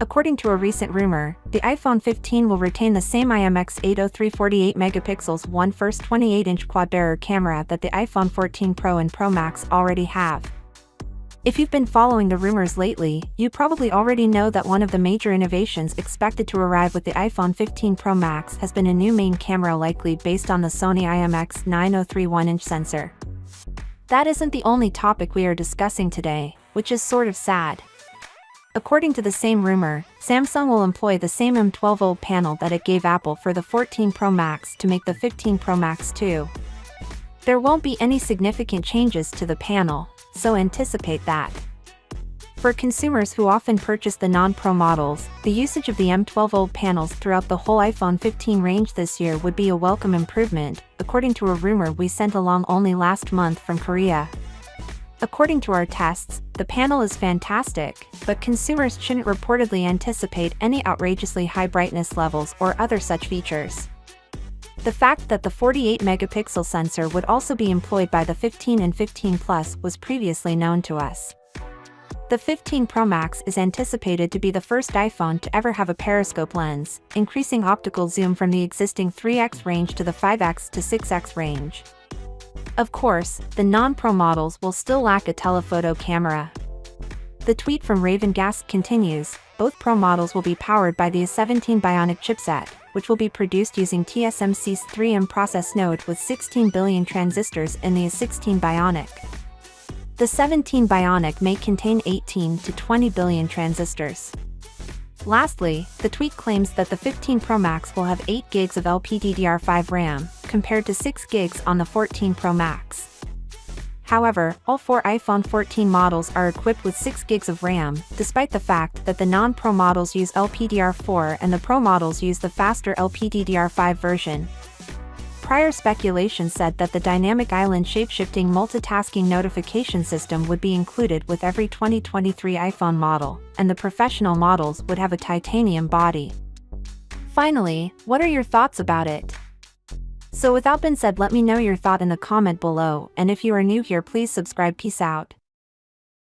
According to a recent rumor, the iPhone 15 will retain the same IMX803 48 megapixels 1/1 28-inch quad-bearer camera that the iPhone 14 Pro and Pro Max already have. If you've been following the rumors lately, you probably already know that one of the major innovations expected to arrive with the iPhone 15 Pro Max has been a new main camera likely based on the Sony IMX903 1-inch sensor. That isn't the only topic we are discussing today, which is sort of sad. According to the same rumor, Samsung will employ the same M12 OLED panel that it gave Apple for the 14 Pro Max to make the 15 Pro Max too. There won't be any significant changes to the panel, so anticipate that. For consumers who often purchase the non-Pro models, the usage of the M12 OLED panels throughout the whole iPhone 15 range this year would be a welcome improvement, according to a rumor we sent along only last month from Korea. According to our tests, the panel is fantastic, but consumers shouldn't reportedly anticipate any outrageously high brightness levels or other such features. The fact that the 48-megapixel sensor would also be employed by the 15 and 15 Plus was previously known to us. The 15 Pro Max is anticipated to be the first iPhone to ever have a periscope lens, increasing optical zoom from the existing 3x range to the 5x to 6x range. Of course, the non-Pro models will still lack a telephoto camera. The tweet from Raven Gas continues, both Pro models will be powered by the A17 Bionic chipset, which will be produced using TSMC's 3M process node with 16 billion transistors in the A16 Bionic. The 17 Bionic may contain 18 to 20 billion transistors. Lastly, the tweet claims that the 15 Pro Max will have 8 GB of LPDDR5 RAM, compared to 6 GB on the 14 Pro Max. However, all 4 iPhone 14 models are equipped with 6 GB of RAM, despite the fact that the non-Pro models use LPDDR4 and the Pro models use the faster LPDDR5 version. Prior speculation said that the dynamic island shape-shifting multitasking notification system would be included with every 2023 iPhone model, and the professional models would have a titanium body. Finally, what are your thoughts about it? So without being said, let me know your thought in the comment below, and if you are new here, please subscribe. Peace out.